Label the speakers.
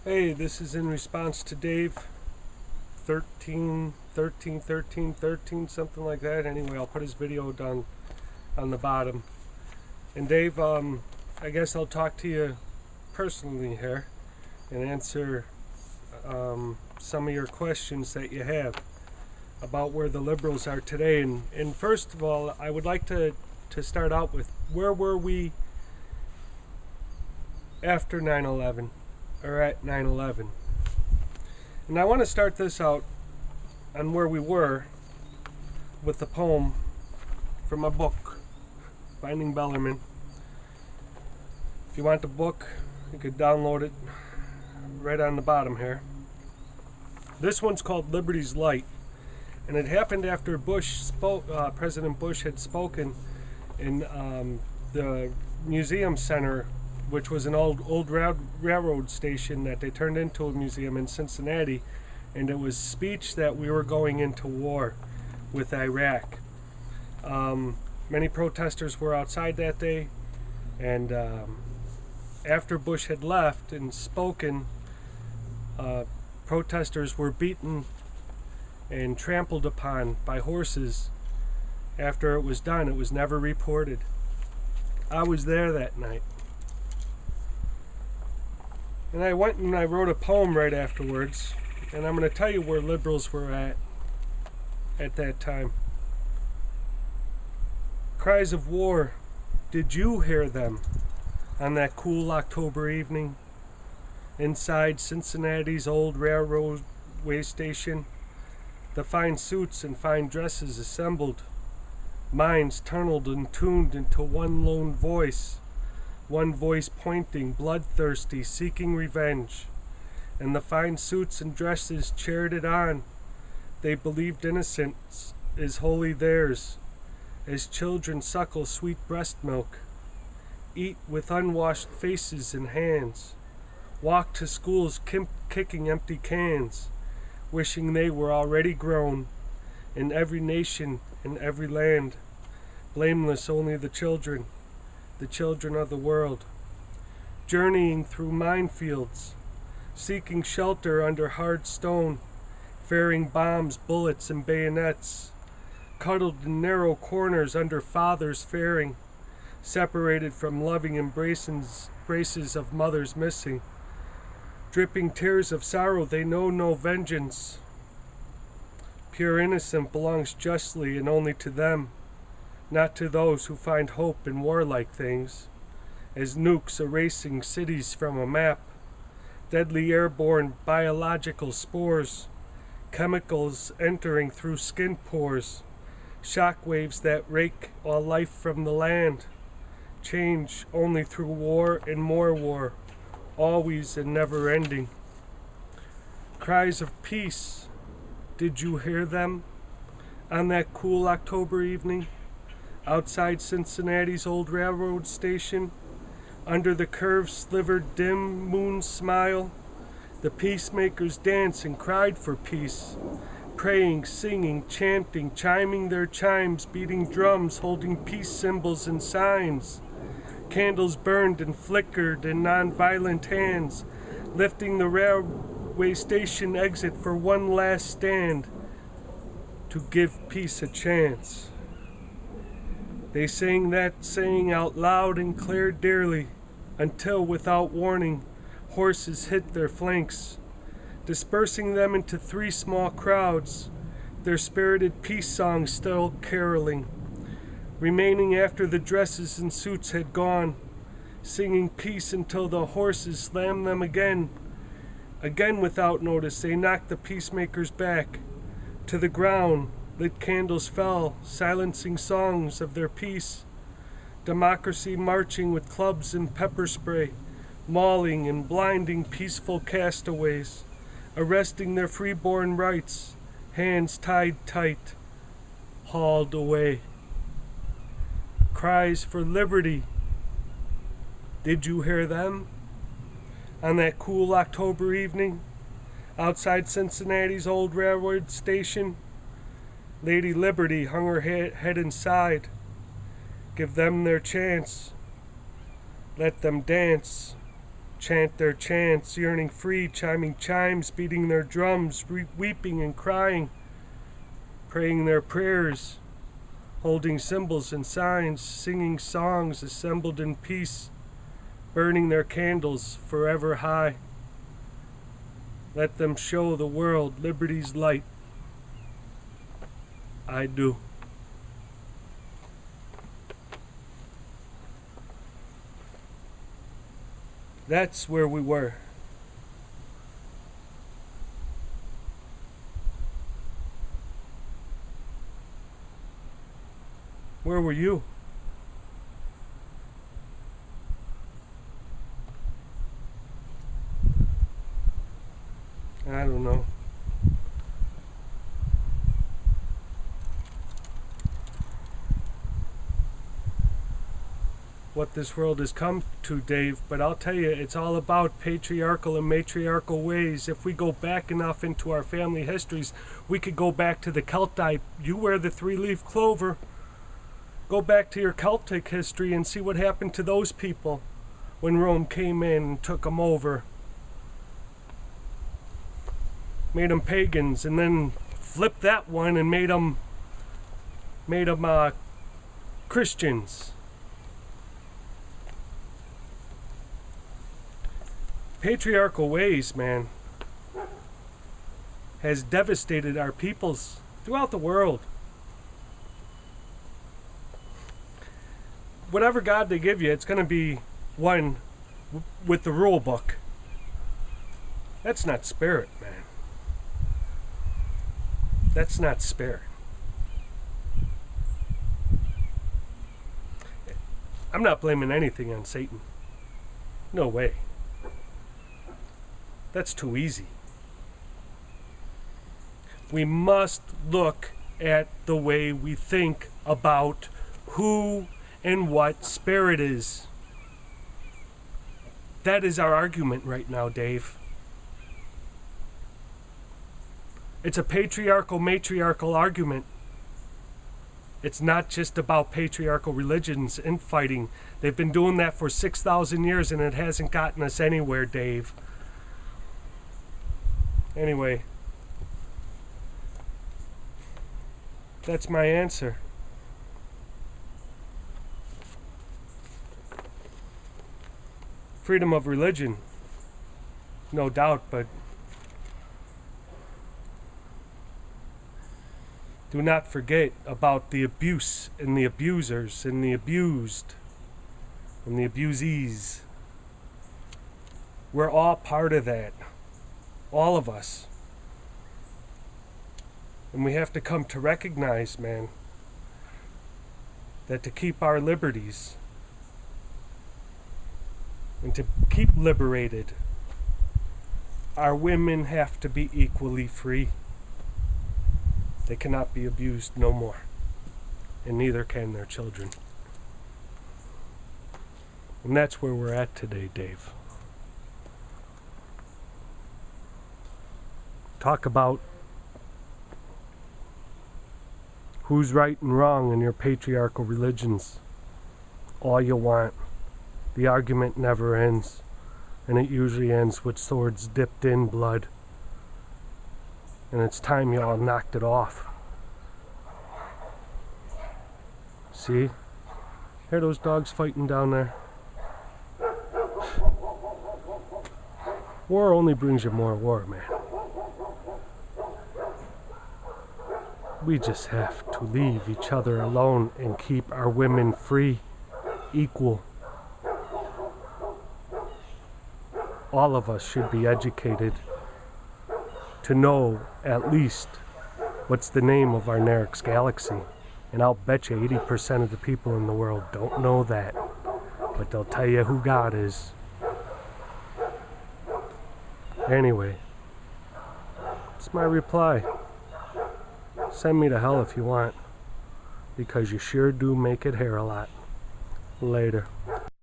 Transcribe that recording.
Speaker 1: Hey, this is in response to Dave 13, 13, 13, 13, something like that. Anyway, I'll put his video down on the bottom. And Dave, I guess I'll talk to you personally here and answer some of your questions that you have about where the liberals are today. And first of all, I would like to start out with, where were we after 9/11? Or at 9/11. And I want to start this out on where we were with a poem from a book, Finding Bellarmine. If you want the book, you could download it right on the bottom here. This one's called Liberty's Light, and it happened after President Bush had spoken in the museum center, which was an old railroad station that they turned into a museum in Cincinnati, and it was speech that we were going into war with Iraq. Many protesters were outside that day, and after Bush had left and spoken, protesters were beaten and trampled upon by horses. After it was done, it was never reported. I was there that night. And I went and I wrote a poem right afterwards, and I'm going to tell you where liberals were at that time. Cries of war, did you hear them on that cool October evening inside Cincinnati's old railroadway station? The fine suits and fine dresses assembled, minds tunneled and tuned into one lone voice. One voice pointing, bloodthirsty, seeking revenge. And the fine suits and dresses cheered it on. They believed innocence is wholly theirs, as children suckle sweet breast milk, eat with unwashed faces and hands, walk to schools kicking empty cans, wishing they were already grown, in every nation, in every land, blameless only the children of the world, journeying through minefields, seeking shelter under hard stone, fearing bombs, bullets, and bayonets, cuddled in narrow corners under fathers faring, separated from loving embraces of mothers missing, dripping tears of sorrow, they know no vengeance. Pure innocence belongs justly and only to them, not to those who find hope in warlike things, as nukes erasing cities from a map, deadly airborne biological spores, chemicals entering through skin pores, shock waves that rake all life from the land, change only through war and more war, always and never ending. Cries of peace, did you hear them on that cool October evening? Outside Cincinnati's old railroad station, under the curved slivered dim moon smile, the peacemakers danced and cried for peace, praying, singing, chanting, chiming their chimes, beating drums, holding peace symbols and signs. Candles burned and flickered in nonviolent hands, lifting the railway station exit for one last stand to give peace a chance. They sang that saying out loud and clear dearly, until, without warning, horses hit their flanks, dispersing them into three small crowds, their spirited peace songs still caroling, remaining after the dresses and suits had gone, singing peace until the horses slammed them again. Again, without notice, they knocked the peacemakers back to the ground. Lit candles fell, silencing songs of their peace. Democracy marching with clubs and pepper spray, mauling and blinding peaceful castaways, arresting their freeborn rights, hands tied tight, hauled away. Cries for liberty, did you hear them on that cool October evening outside Cincinnati's old railroad station? Lady Liberty hung her head and sighed. Give them their chance. Let them dance. chant their chants, yearning free, chiming chimes, beating their drums, weeping and crying, praying their prayers, holding symbols and signs, singing songs, assembled in peace, burning their candles forever high. Let them show the world liberty's light. I do. That's where we were. Where were you? I don't know. What this world has come to, Dave, but I'll tell you, it's all about patriarchal and matriarchal ways. If we go back enough into our family histories, we could go back to the Celtite. You wear the three-leaf clover. Go back to your Celtic history and see what happened to those people when Rome came in and took them over. Made them pagans, and then flipped that one and made them Christians. Patriarchal ways, man, has devastated our peoples throughout the world. Whatever God they give you, it's going to be one with the rule book. That's not spirit, man. That's not spirit. I'm not blaming anything on Satan. No way. That's too easy. We must look at the way we think about who and what spirit is. That is our argument right now, Dave. It's a patriarchal, matriarchal argument. It's not just about patriarchal religions and fighting. They've been doing that for 6,000 years and it hasn't gotten us anywhere, Dave. Anyway, that's my answer. Freedom of religion, no doubt, but do not forget about the abuse and the abusers and the abused and the abusees. We're all part of that. All of us. And we have to come to recognize, man, that to keep our liberties and to keep liberated, our women have to be equally free. They cannot be abused no more. And neither can their children. And that's where we're at today, Dave. Talk about who's right and wrong in your patriarchal religions all you want. The argument never ends, and it usually ends with swords dipped in blood. And it's time you all knocked it off. See? Hear those dogs fighting down there? War only brings you more war, man. We just have to leave each other alone and keep our women free, equal. All of us should be educated to know at least what's the name of our nearest galaxy. And I'll bet you 80% of the people in the world don't know that. But they'll tell you who God is. Anyway, it's my reply. Send me to hell if you want, because you sure do make it hair a lot. Later.